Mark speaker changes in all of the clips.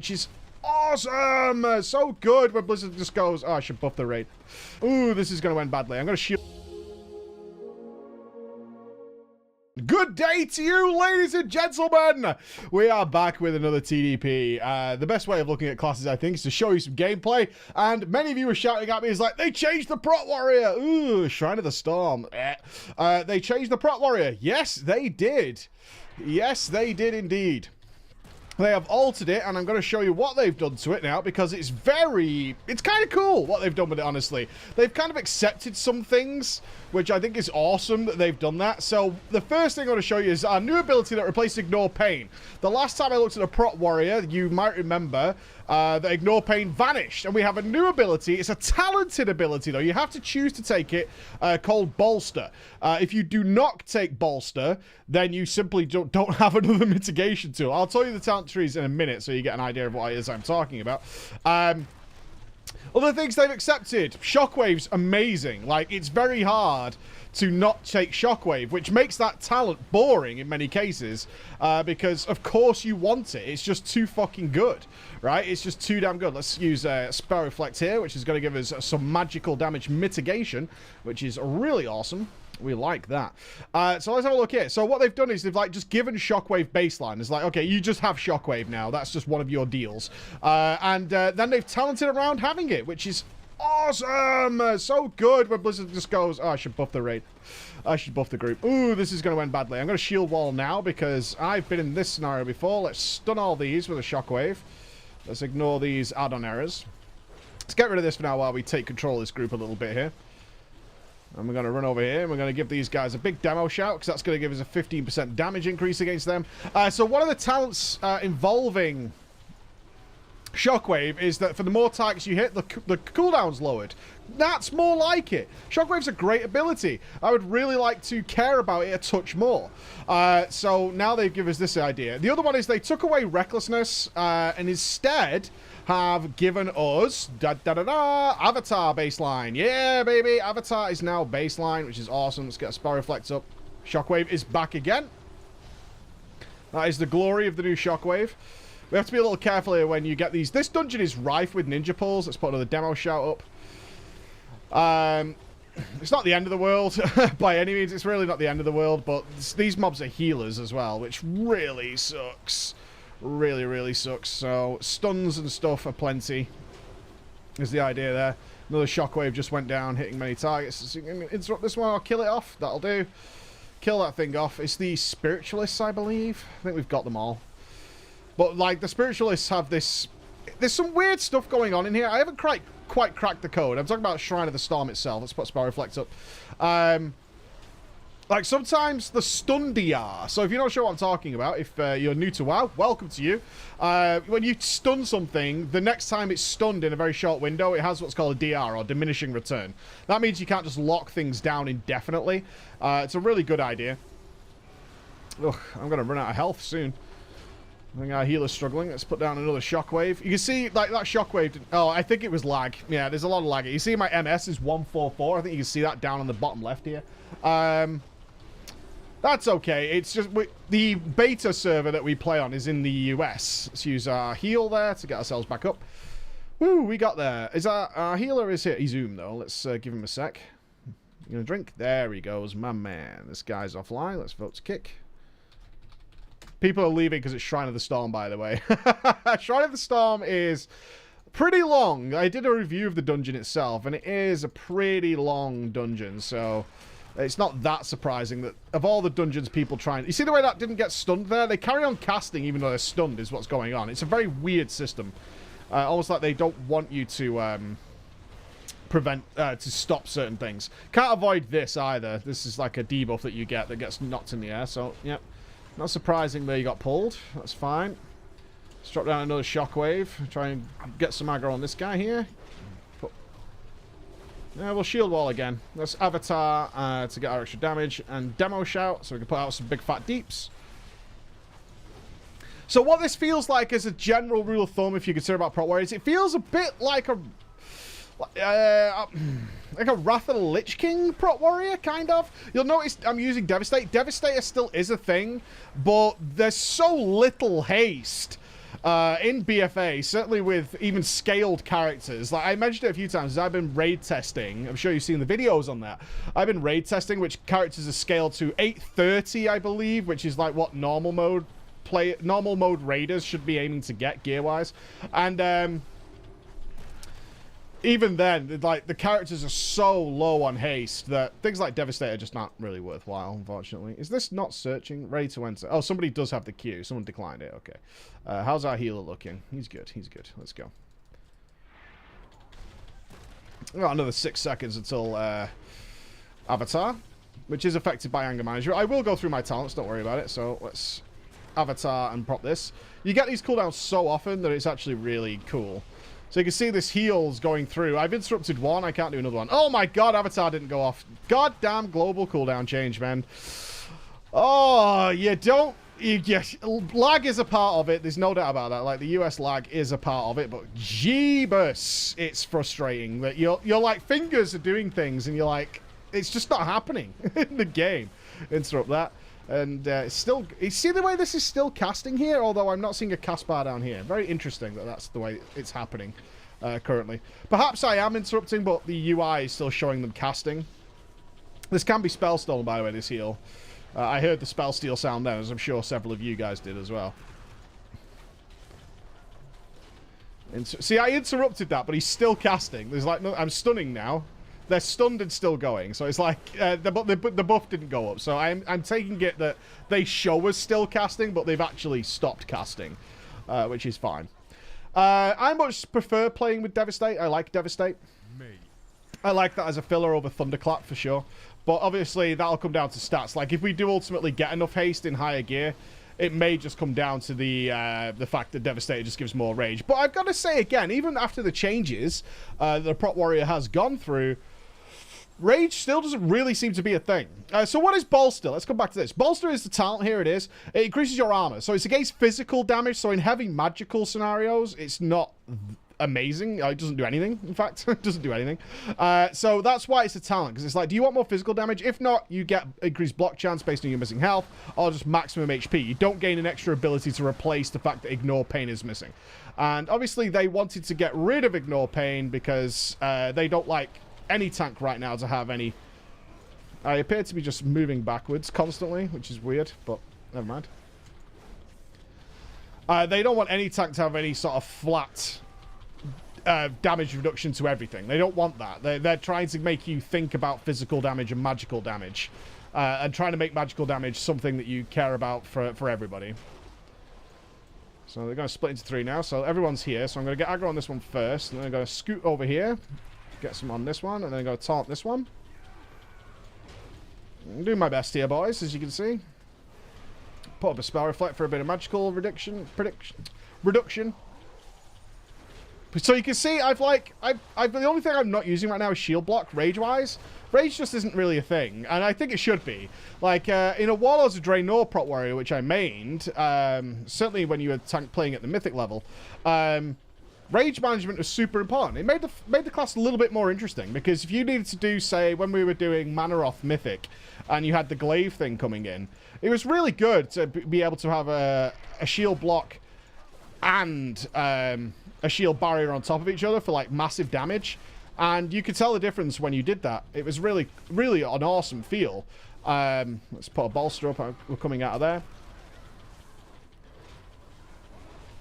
Speaker 1: which is awesome. So good when Blizzard just goes, oh, I should buff the raid. Ooh, this is going to end badly. I'm going to shield. Good day to you, ladies and gentlemen. We are back with another TDP. The best way of looking at classes, I think, is to show you some gameplay. And many of you were shouting at me, is like, they changed the Prot Warrior. Ooh, Shrine of the Storm. They changed the Prot Warrior. Yes, they did. Yes, they did indeed. They have altered it, and I'm going to show you what they've done to it now, because it's kind of cool what they've done with it, honestly. They've kind of accepted some things, which I think is awesome that they've done that. So the first thing I want to show you is our new ability that replaced Ignore Pain. The last time I looked at a Prot Warrior, you might remember that Ignore Pain vanished, and we have a new ability. It's a talented ability, though. You have to choose to take it, called Bolster. If you do not take Bolster, then you simply don't have another mitigation tool. I'll tell you the talent trees in a minute so you get an idea of what it is I'm talking about. Other things they've accepted. Shockwave's amazing. Like, it's very hard to not take Shockwave, which makes that talent boring in many cases, because of course you want it. It's just too fucking good, right? It's just too damn good. Let's use Spell Reflect here, which is going to give us some magical damage mitigation, which is really awesome. We like that. So let's have a look here. So what they've done is they've like just given Shockwave baseline. It's like, okay, you just have Shockwave now. That's just one of your deals. And then they've talented around having it, which is awesome. So good when Blizzard just goes, oh, I should buff the raid. I should buff the group. Ooh, this is going to end badly. I'm going to shield wall now because I've been in this scenario before. Let's stun all these with a Shockwave. Let's ignore these add-on errors. Let's get rid of this for now while we take control of this group a little bit here. And we're going to run over here, and we're going to give these guys a big demo shout, because that's going to give us a 15% damage increase against them. So one of the talents involving Shockwave is that for the more targets you hit, the cooldown's lowered. That's more like it. Shockwave's a great ability. I would really like to care about it a touch more. So now they've given us this idea. The other one is they took away Recklessness, and instead have given us Avatar baseline. Yeah, baby. Avatar is now baseline, which is awesome. Let's get a Spell Reflect up. Shockwave is back again. That is the glory of the new Shockwave. We have to be a little careful here when you get these. This dungeon is rife with ninja pulls. Let's put another demo shout up. It's not the end of the world by any means. It's really not the end of the world, but these mobs are healers as well, which really sucks. Really, really sucks. So stuns and stuff are plenty, is the idea there. Another Shockwave just went down, hitting many targets. So you can interrupt this one or kill it off. That'll do. Kill that thing off. It's the Spiritualists, I believe. I think we've got them all. But, like, the Spiritualists have this... There's some weird stuff going on in here. I haven't quite cracked the code. I'm talking about Shrine of the Storm itself. Let's put Spell Reflect up. Like, sometimes the stun DR. So if you're not sure what I'm talking about, if you're new to WoW, welcome to you. When you stun something, the next time it's stunned in a very short window, it has what's called a DR, or diminishing return. That means you can't just lock things down indefinitely. It's a really good idea. Ugh, I'm going to run out of health soon. I think our healer's struggling. Let's put down another Shockwave. You can see, like, that Shockwave... Oh, I think it was lag. Yeah, there's a lot of lag. You see my MS is 144. I think you can see that down on the bottom left here. That's okay. It's just... the beta server that we play on is in the US. Let's use our heal there to get ourselves back up. Woo, we got there. Is our healer is here. He's zoomed, though. Let's give him a sec. You gonna drink? There he goes, my man. This guy's offline. Let's vote to kick. People are leaving because it's Shrine of the Storm, by the way. Shrine of the Storm is pretty long. I did a review of the dungeon itself, and it is a pretty long dungeon, so it's not that surprising that of all the dungeons people trying... You see the way that didn't get stunned there? They carry on casting even though they're stunned is what's going on. It's a very weird system. Almost like they don't want you to to stop certain things. Can't avoid this either. This is like a debuff that you get that gets knocked in the air, so, yep. Not surprising there you got pulled. That's fine. Let's drop down another Shockwave. Try and get some aggro on this guy here. Yeah, we'll shield wall again. Let's Avatar to get our extra damage. And Demo Shout so we can put out some big fat deeps. So what this feels like as a general rule of thumb, if you consider about Prot Warriors, it feels a bit like a... like a Wrath of the Lich King Prot Warrior, kind of. You'll notice I'm using Devastate. Devastator still is a thing, but there's so little haste in BFA, certainly with even scaled characters. Like I mentioned it a few times, I've been raid testing. I'm sure you've seen the videos on that. I've been raid testing which characters are scaled to 830, I believe, which is like what normal mode raiders should be aiming to get gear-wise. And even then, like, the characters are so low on haste that things like Devastate are just not really worthwhile, unfortunately. Is this not searching? Ready to enter. Oh, somebody does have the queue. Someone declined it. Okay. How's our healer looking? He's good. He's good. Let's go. We've got another 6 seconds until Avatar, which is affected by Anger Management. I will go through my talents. Don't worry about it. So let's Avatar and prop this. You get these cooldowns so often that it's actually really cool. So you can see this heal's going through. I've interrupted one. I can't do another one. Oh my god, Avatar didn't go off. Goddamn global cooldown change, man. Oh, you don't... lag is a part of it. There's no doubt about that. Like, the US lag is a part of it. But jeebus, it's frustrating that you're like, fingers are doing things and you're like, it's just not happening in the game. Interrupt that. And it's still... You see the way this is still casting here? Although I'm not seeing a cast bar down here. Very interesting that that's the way it's happening currently. Perhaps I am interrupting, but the UI is still showing them casting. This can be spell stolen, by the way, this heal. I heard the spell steal sound then, as I'm sure several of you guys did as well. See, I interrupted that, but he's still casting. There's like... No, I'm stunning now. They're stunned and still going, so it's like the buff didn't go up. So I'm taking it that they show us still casting, but they've actually stopped casting, which is fine. I much prefer playing with Devastate. I like Devastate. I like that as a filler over Thunderclap for sure. But obviously that'll come down to stats. Like if we do ultimately get enough haste in higher gear, it may just come down to the fact that Devastator just gives more rage. But I've got to say again, even after the changes the Prot Warrior has gone through, rage still doesn't really seem to be a thing. So what is Bolster? Let's come back to this. Bolster is the talent. Here it is. It increases your armor. So it's against physical damage. So in heavy magical scenarios, it's not amazing. It doesn't do anything, in fact. It doesn't do anything. So that's why it's a talent. Because it's like, do you want more physical damage? If not, you get increased block chance based on your missing health. Or just maximum HP. You don't gain an extra ability to replace the fact that Ignore Pain is missing. And obviously they wanted to get rid of Ignore Pain because they don't like any tank right now to have any... I appear to be just moving backwards constantly, which is weird, but never mind. They don't want any tank to have any sort of flat damage reduction to everything. They don't want that. They're trying to make you think about physical damage and magical damage. And trying to make magical damage something that you care about for everybody. So they're going to split into 3 now. So everyone's here. So I'm going to get aggro on this one first. And then I'm going to scoot over here. Get some on this one, and then I'm going to taunt this one. I'm doing my best here, boys, as you can see. Put up a Spell Reflect for a bit of magical reduction. So you can see, the only thing I'm not using right now is Shield Block, rage-wise. Rage just isn't really a thing, and I think it should be. Like, in a Warlords of Draenor Prot Warrior, which I mained, certainly when you were playing at the Mythic level, rage management was super important. It made the class a little bit more interesting, because if you needed to do, say, when we were doing Manaroth Mythic, and you had the glaive thing coming in, it was really good to be able to have a shield block and a shield barrier on top of each other for, like, massive damage. And you could tell the difference when you did that. It was really, really an awesome feel. Let's put a bolster up. We're coming out of there.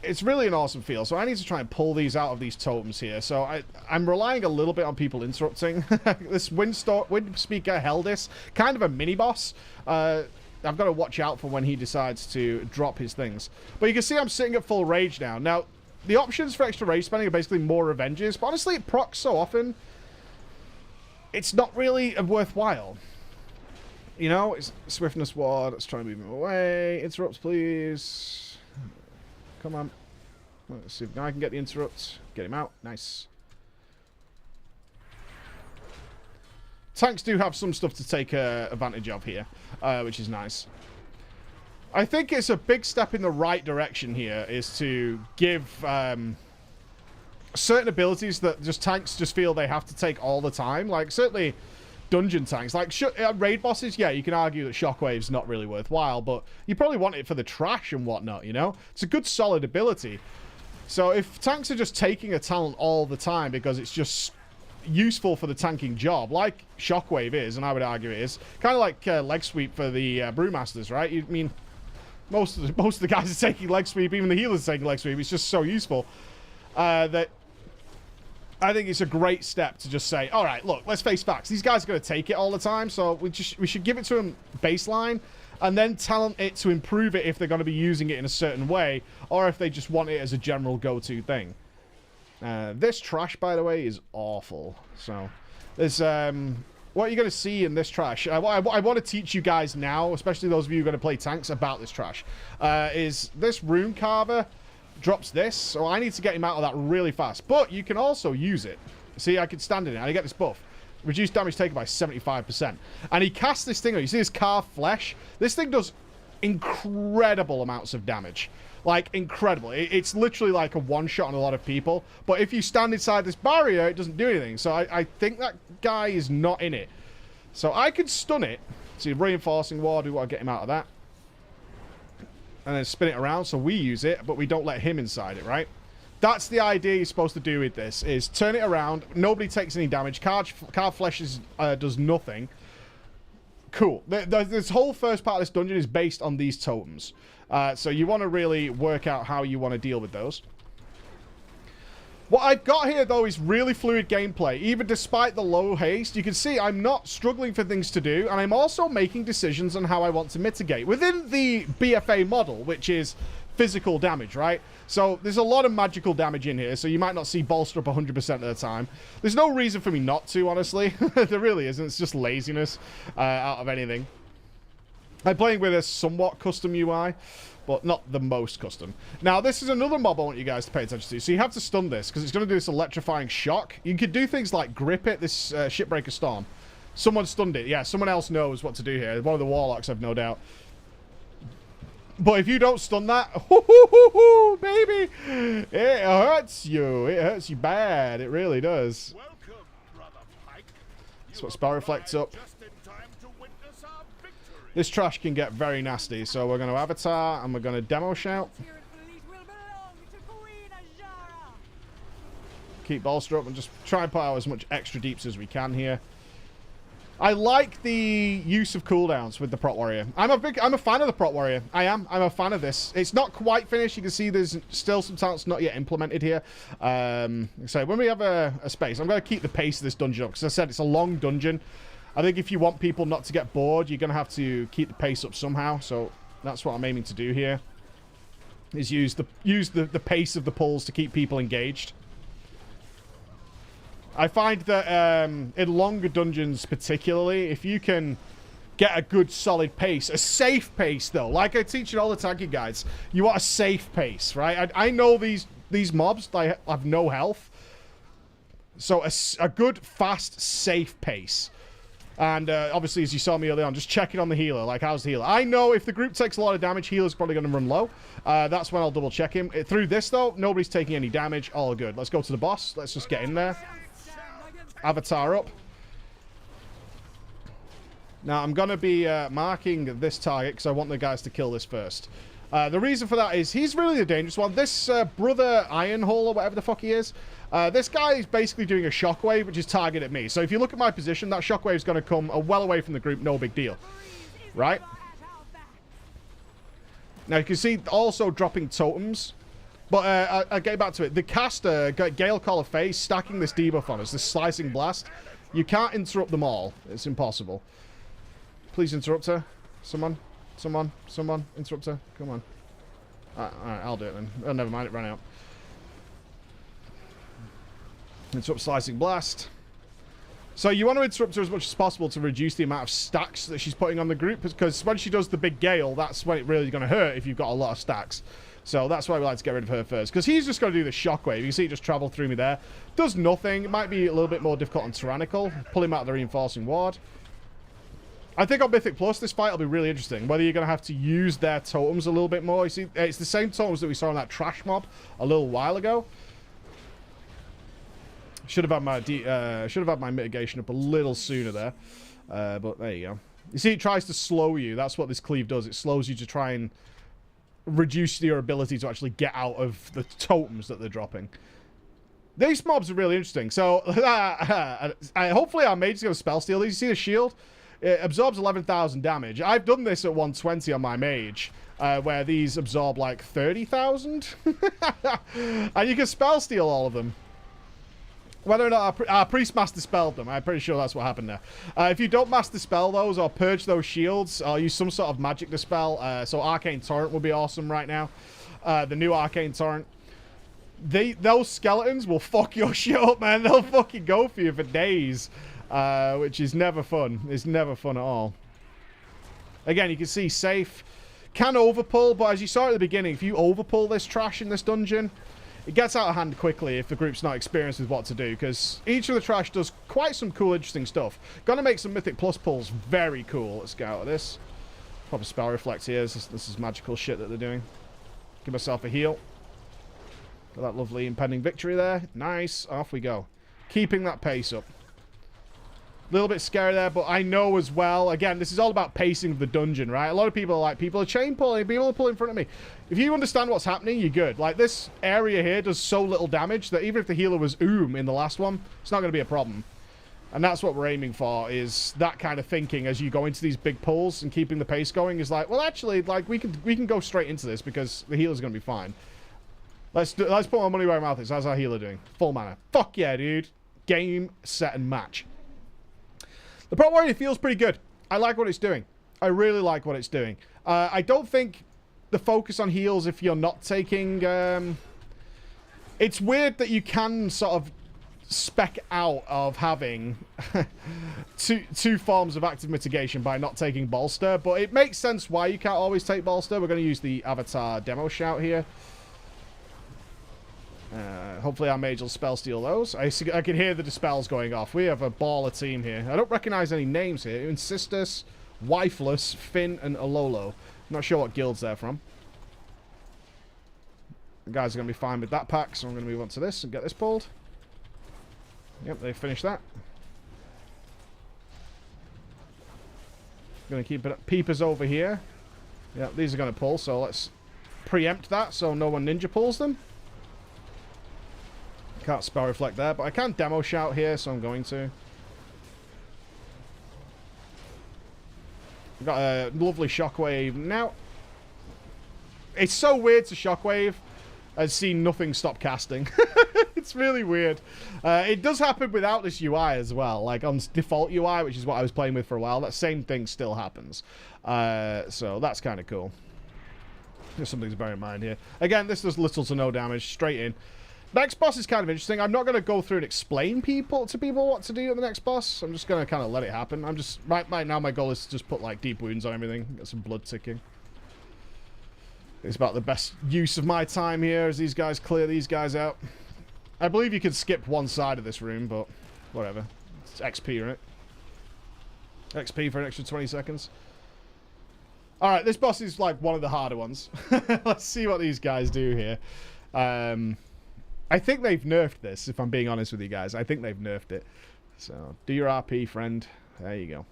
Speaker 1: It's really an awesome feel. So I need to try and pull these out of these totems here. So I'm relying a little bit on people interrupting. This Windspeaker Heldis, kind of a mini-boss. I've got to watch out for when he decides to drop his things. But you can see I'm sitting at full rage now. Now, the options for extra rage spending are basically more revenges. But honestly, it procs so often, it's not really worthwhile. You know, it's Swiftness Ward. Let's try and move him away. Interrupts, please. Come on. Let's see if I can get the interrupt. Get him out. Nice. Tanks do have some stuff to take advantage of here, which is nice. I think it's a big step in the right direction here, is to give certain abilities that just tanks just feel they have to take all the time. Like, certainly dungeon tanks. Like, raid bosses, yeah, you can argue that Shockwave's not really worthwhile, but you probably want it for the trash and whatnot, you know? It's a good, solid ability. So if tanks are just taking a talent all the time because it's just useful for the tanking job, like Shockwave is, and I would argue it is, kind of like leg sweep for the Brewmasters, right? I mean, most of the guys are taking leg sweep, even the healers are taking leg sweep. It's just so useful that I think it's a great step to just say, all right, look, let's face facts. These guys are going to take it all the time, so we should give it to them baseline and then talent it to improve it if they're going to be using it in a certain way or if they just want it as a general go-to thing. This trash, by the way, is awful. So there's what you're going to see in this trash. I want to teach you guys now, especially those of you who are going to play tanks, about this trash. Is this rune carver drops this, so I need to get him out of that really fast. But you can also use it. See, I can stand in it, and I get this buff. Reduced damage taken by 75%. And he casts this thing on. You see this carved flesh? This thing does incredible amounts of damage. Like, incredible. It's literally like a one-shot on a lot of people. But if you stand inside this barrier, it doesn't do anything. So I think that guy is not in it. So I could stun it. See, reinforcing ward, we want to get him out of that. And then spin it around, so we use it, but we don't let him inside it, right? That's the idea you're supposed to do with this, is turn it around. Nobody takes any damage. Carved flesh does nothing. Cool. This whole first part of this dungeon is based on these totems. So you want to really work out how you want to deal with those. What I've got here, though, is really fluid gameplay. Even despite the low haste, you can see I'm not struggling for things to do, and I'm also making decisions on how I want to mitigate. Within the BFA model, which is physical damage, right? So there's a lot of magical damage in here, so you might not see bolster up 100% of the time. There's no reason for me not to, honestly. There really isn't. It's just laziness out of anything. I'm playing with a somewhat custom UI, but not the most custom. Now, this is another mob I want you guys to pay attention to. So you have to stun this, because it's going to do this electrifying shock. You could do things like grip it, this Shipbreaker Storm. Someone stunned it. Yeah, someone else knows what to do here. One of the Warlocks, I've no doubt. But if you don't stun that, baby, it hurts you. It hurts you bad. It really does.
Speaker 2: Welcome, Brother Pike.
Speaker 1: That's what Spell Reflects up. This trash can get very nasty, so we're going to Avatar, and we're going to Demo Shout. Keep bolster up, and just try and put out as much extra deeps as we can here. I like the use of cooldowns with the Prot Warrior. I'm a fan of the Prot Warrior. I'm a fan of this. It's not quite finished. You can see there's still some talents not yet implemented here. So when we have a space, I'm going to keep the pace of this dungeon up, because as I said, it's a long dungeon. I think if you want people not to get bored, you're going to have to keep the pace up somehow. So that's what I'm aiming to do here. Is use the pace of the pulls to keep people engaged. I find that in longer dungeons particularly, if you can get a good solid pace, a safe pace though, like I teach in all the tanking guides, you want a safe pace, right? I know these mobs, they have no health. So a good, fast, safe pace. And obviously, as you saw me earlier on, just checking on the healer. Like, how's the healer? I know if the group takes a lot of damage, healer's probably going to run low. That's when I'll double check him. Through this, though, nobody's taking any damage. All good. Let's go to the boss. Let's just get in there. Avatar up. Now, I'm going to be marking this target because I want the guys to kill this first. The reason for that is he's really the dangerous one. This brother Ironhole, or whatever the fuck he is, this guy is basically doing a shockwave, which is targeted at me. So if you look at my position, that shockwave is going to come well away from the group. No big deal. Right? Now, you can see also dropping totems. But I'll get back to it. The caster, Gale Call of Face, stacking this debuff on us, this Slicing Blast. You can't interrupt them all. It's impossible. Please interrupt her. Someone, interrupt her. Come on. Alright, I'll do it then. Oh, never mind, it ran out. Interrupt Slicing Blast. So you want to interrupt her as much as possible to reduce the amount of stacks that she's putting on the group, because when she does the big gale, that's when it really is going to hurt if you've got a lot of stacks. So that's why we like to get rid of her first, because he's just going to do the shockwave. You can see it just travel through me there. Does nothing. It might be a little bit more difficult on Tyrannical. Pull him out of the reinforcing ward. I think on Mythic Plus, this fight will be really interesting. Whether you're going to have to use their totems a little bit more. You see, it's the same totems that we saw in that trash mob a little while ago. Should have had my mitigation up a little sooner there. But there you go. You see, it tries to slow you. That's what this cleave does. It slows you to try and reduce your ability to actually get out of the totems that they're dropping. These mobs are really interesting. So, hopefully our mage is going to spell steal these. You see the shield? It absorbs 11,000 damage. I've done this at 120 on my mage, where these absorb like 30,000. And you can spell steal all of them. Whether or not our priest master spelled them, I'm pretty sure that's what happened there. If you don't master spell those or purge those shields or use some sort of magic dispel, so Arcane Torrent would be awesome right now. The new Arcane Torrent. Those skeletons will fuck your shit up, man. They'll fucking go for you for days, which is never fun. It's never fun at all. Again, you can see safe. Can overpull, but as you saw at the beginning, if you overpull this trash in this dungeon, it gets out of hand quickly if the group's not experienced with what to do, because each of the trash does quite some cool, interesting stuff. Gonna make some Mythic Plus pulls very cool. Let's get out of this. Pop a Spell Reflect here. This is magical shit that they're doing. Give myself a heal. Got that lovely impending victory there. Nice. Off we go. Keeping that pace up. A little bit scary there, but I know as well, again, this is all about pacing of the dungeon, right? A lot of people are like, people are chain pulling, people are pulling in front of me. If you understand what's happening, you're good. Like, this area here does so little damage that even if the healer was in the last one, it's not going to be a problem. And that's what we're aiming for, is that kind of thinking as you go into these big pulls and keeping the pace going is like, well, actually, like, we can go straight into this because the healer's going to be fine. Let's put our money where our mouth is. How's our healer doing? Full mana. Fuck yeah, dude. Game, set, and match. The Prot Warrior feels pretty good. I like what it's doing. I really like what it's doing. I don't think the focus on heals if you're not taking... it's weird that you can sort of spec out of having two forms of active mitigation by not taking Bolster, but it makes sense why you can't always take Bolster. We're going to use the Avatar demo shout here. Hopefully our mage will spell steal those. I can hear the dispels going off. We have a baller team here. I don't recognize any names here. Insistus, Wifeless, Finn, and Alolo. I'm not sure what guilds they're from. The guys are going to be fine with that pack, so I'm going to move on to this and get this pulled. Yep, they finished that. Going to keep it peepers over here. Yep, these are going to pull, so let's preempt that so no one ninja pulls them. Can't spell reflect there, but I can demo shout here, so I'm going to. We've got a lovely shockwave now. It's so weird to shockwave. I've seen nothing stop casting. It's really weird. It does happen without this UI as well. Like on default UI, which is what I was playing with for a while, that same thing still happens. So that's kind of cool. There's something to bear in mind here. Again, this does little to no damage, straight in. Next boss is kind of interesting. I'm not going to go through and explain to people what to do at the next boss. I'm just going to kind of let it happen. I'm just... Right now, my goal is to just put, like, deep wounds on everything. Get some blood ticking. It's about the best use of my time here as these guys clear these guys out. I believe you can skip one side of this room, but whatever. It's XP, right? XP for an extra 20 seconds. Alright, this boss is, like, one of the harder ones. Let's see what these guys do here. I think they've nerfed this, if I'm being honest with you guys. I think they've nerfed it. So, do your RP, friend. There you go.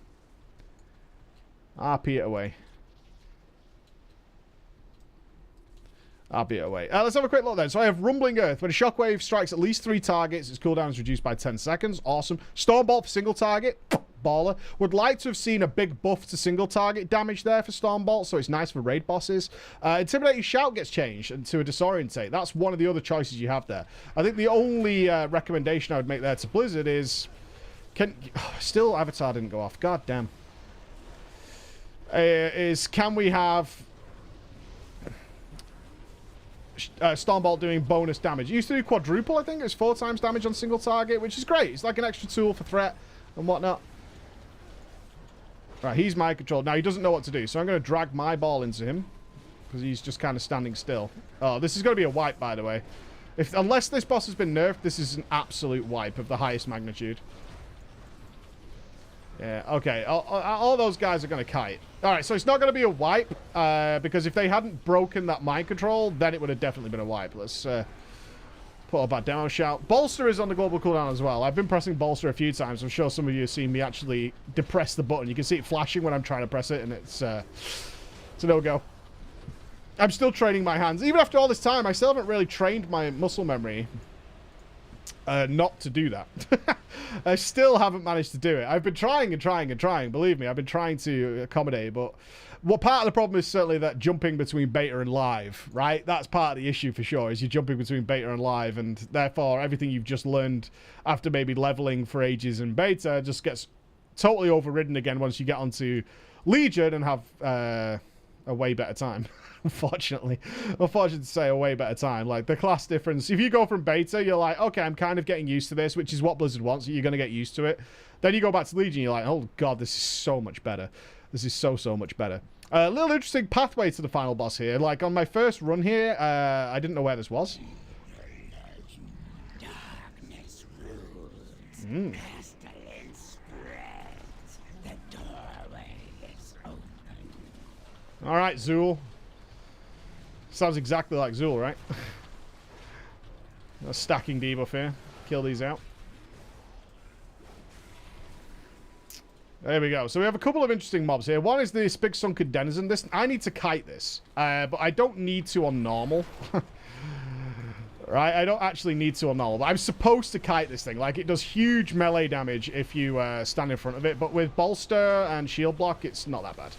Speaker 1: RP it away. RP it away. Let's have a quick look then. So I have Rumbling Earth. When a shockwave strikes at least 3 targets, its cooldown is reduced by 10 seconds. Awesome. Stormbolt for single target. Baller. Would like to have seen a big buff to single target damage there for Stormbolt, so it's nice for raid bosses. Intimidating Shout gets changed into a Disorientate. That's one of the other choices you have there. I think the only recommendation I would make there to Blizzard is... still Avatar didn't go off. God damn. Can we have... Stormbolt doing bonus damage. It used to do quadruple, I think. It's 4 times damage on single target, which is great. It's like an extra tool for threat and whatnot. Right, he's mind controlled. Now, he doesn't know what to do, so I'm going to drag my ball into him because he's just kind of standing still. Oh, this is going to be a wipe, by the way. Unless this boss has been nerfed, this is an absolute wipe of the highest magnitude. Yeah, okay. All those guys are going to kite. Alright, so it's not going to be a wipe, because if they hadn't broken that mind control, then it would have definitely been a wipe. Let's Put a bad demo shout. Bolster is on the global cooldown as well. I've been pressing bolster a few times. I'm sure some of you have seen me actually depress the button. You can see it flashing when I'm trying to press it, and it's a no-go. I'm still training my hands. Even after all this time, I still haven't really trained my muscle memory not to do that. I still haven't managed to do it. I've been trying and trying and trying. Believe me, I've been trying to accommodate, but what part of the problem is certainly that jumping between beta and live, right? That's part of the issue for sure, is you're jumping between beta and live, and therefore everything you've just learned after maybe leveling for ages in beta just gets totally overridden again once you get onto Legion and have a way better time. Unfortunately to say, a way better time. Like, the class difference, if you go from beta, you're like, okay, I'm kind of getting used to this, which is what Blizzard wants. You're going to get used to it. Then you go back to Legion, you're like, oh god, this is so much better. This is so much better. A little interesting pathway to the final boss here. Like, on my first run here, I didn't know where this was.
Speaker 3: Darkness rules. Pestilence spreads. The doorway is open.
Speaker 1: Alright, Zool. Sounds exactly like Zool, right? A stacking debuff here. Kill these out. There we go. So we have a couple of interesting mobs here. One is this big sunken denizen. This, I need to kite this, but I don't need to on normal. Right? I don't actually need to on normal, but I'm supposed to kite this thing. Like, it does huge melee damage if you stand in front of it, but with bolster and shield block, it's not that bad.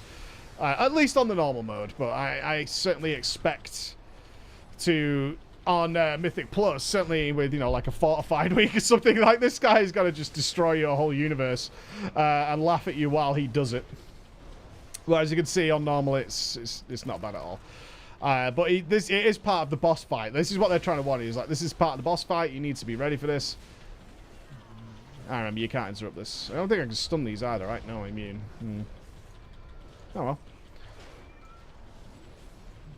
Speaker 1: At least on the normal mode, but I certainly expect to, on Mythic Plus, certainly with, you know, like a fortified week or something, like, this guy is going to just destroy your whole universe and laugh at you while he does it. Well, as you can see, on normal, it's not bad at all. But it is part of the boss fight. This is what they're trying to warn you. Is like, this is part of the boss fight. You need to be ready for this. I remember, you can't interrupt this. I don't think I can stun these either, right? No, immune. Oh, well.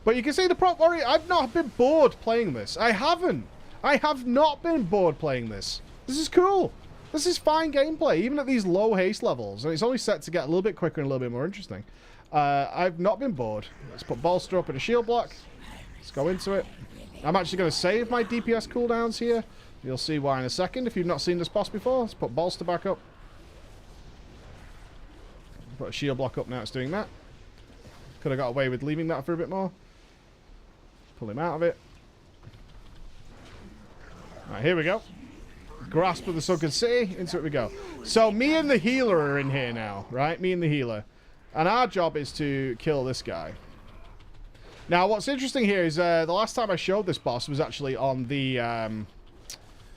Speaker 1: But you can see the Prot Warrior. I've not been bored playing this. I haven't. I have not been bored playing this. This is cool. This is fine gameplay, even at these low haste levels. And it's only set to get a little bit quicker and a little bit more interesting. I've not been bored. Let's put bolster up in a shield block. Let's go into it. I'm actually going to save my DPS cooldowns here. You'll see why in a second if you've not seen this boss before. Let's put bolster back up. Put a shield block up now. It's doing that. Could have got away with leaving that for a bit more. Pull him out of it. Alright, here we go. Grasp of the Sunken City. Into it we go. So me and the healer are in here now, right? Me and the healer. And our job is to kill this guy. Now, what's interesting here is the last time I showed this boss was actually on the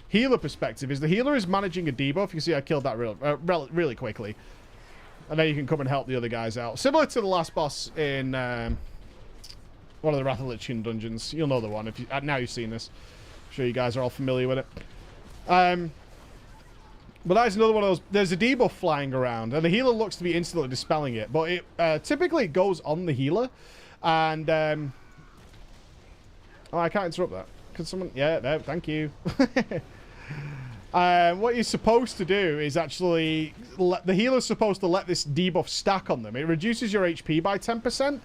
Speaker 1: healer perspective. Is the healer is managing a debuff. You can see I killed that really quickly. And then you can come and help the other guys out. Similar to the last boss in one of the Wrath of Lich King dungeons. You'll know the one. If you, now you've seen this. I'm sure you guys are all familiar with it. But that's another one of those. There's a debuff flying around, and the healer looks to be instantly dispelling it. But it typically goes on the healer. And, oh, I can't interrupt that. Can someone... Yeah, no, thank you. What you're supposed to do is actually... the healer's supposed to let this debuff stack on them. It reduces your HP by 10%.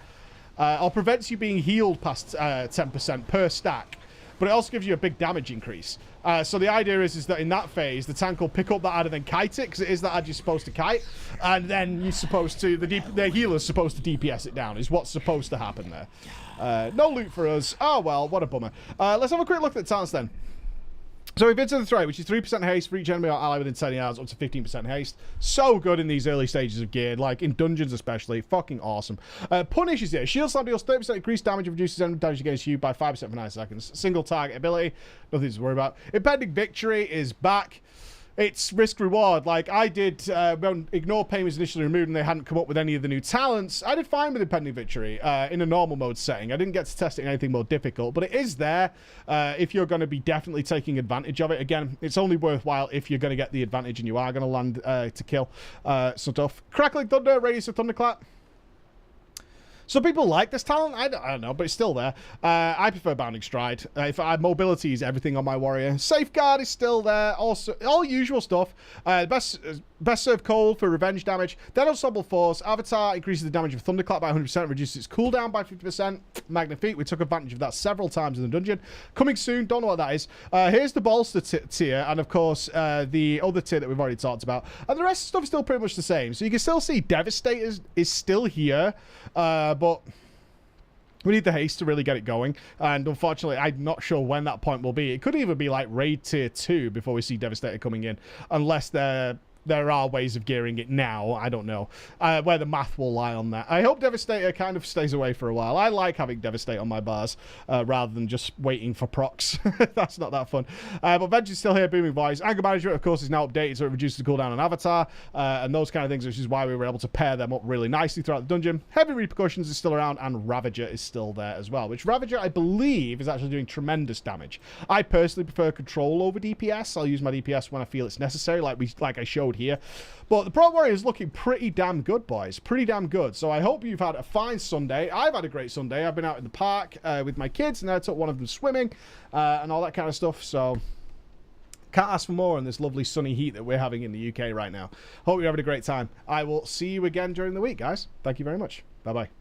Speaker 1: Or prevents you being healed past 10% per stack. But it also gives you a big damage increase. So the idea is that in that phase, the tank will pick up that ad and then kite it, because it is that ad you're supposed to kite. And then you're supposed to... the healer's supposed to DPS it down, is what's supposed to happen there. No loot for us. Oh, well, what a bummer. Let's have a quick look at the talents then. So we've been to the threat, which is 3% haste for each enemy or ally within 10 yards, up to 15% haste. So good in these early stages of gear, like in dungeons especially. Fucking awesome. Punish is here. Shield Slam deals 30% increased damage and reduces enemy damage against you by 5% for 9 seconds. Single target ability. Nothing to worry about. Impending Victory is back. It's risk-reward. Like, I did, when Ignore Pain was initially removed and they hadn't come up with any of the new talents, I did fine with Impending Victory in a normal mode setting. I didn't get to test it in anything more difficult, but it is there if you're going to be definitely taking advantage of it. Again, it's only worthwhile if you're going to get the advantage and you are going to land to kill some stuff. Crackling Thunder, Radius of Thunderclap. Some people like this talent. I don't know, but it's still there. I prefer Bounding Stride. Mobility is everything on my warrior. Safeguard is still there. Also, all usual stuff. The best Best served cold for revenge damage. Then Ensemble Force. Avatar increases the damage of Thunderclap by 100%, reduces its cooldown by 50%. Magnifique, we took advantage of that several times in the dungeon. Coming soon, don't know what that is. Here's the bolster tier, and of course, the other tier that we've already talked about. And the rest of the stuff is still pretty much the same. So you can still see Devastator is still here, but we need the haste to really get it going, and unfortunately, I'm not sure when that point will be. It could even be like Raid Tier 2 before we see Devastator coming in, unless there are ways of gearing it now. I don't know where the math will lie on that. I hope Devastator kind of stays away for a while. I like having Devastate on my bars rather than just waiting for procs. That's not that fun. But Venge is still here, booming voice. Anger Management, of course, is now updated, so it reduces the cooldown on Avatar and those kind of things, which is why we were able to pair them up really nicely throughout the dungeon. Heavy Repercussions is still around, and Ravager is still there as well, which Ravager, I believe, is actually doing tremendous damage. I personally prefer control over DPS. I'll use my DPS when I feel it's necessary, like I showed here. But the Prot Warrior is looking pretty damn good, boys. Pretty damn good. So I hope you've had a fine Sunday. I've had a great Sunday. I've been out in the park with my kids, and I took one of them swimming and all that kind of stuff. So can't ask for more in this lovely sunny heat that we're having in the UK right now. Hope you're having a great time. I will see you again during the week, guys. Thank you very much. Bye-bye.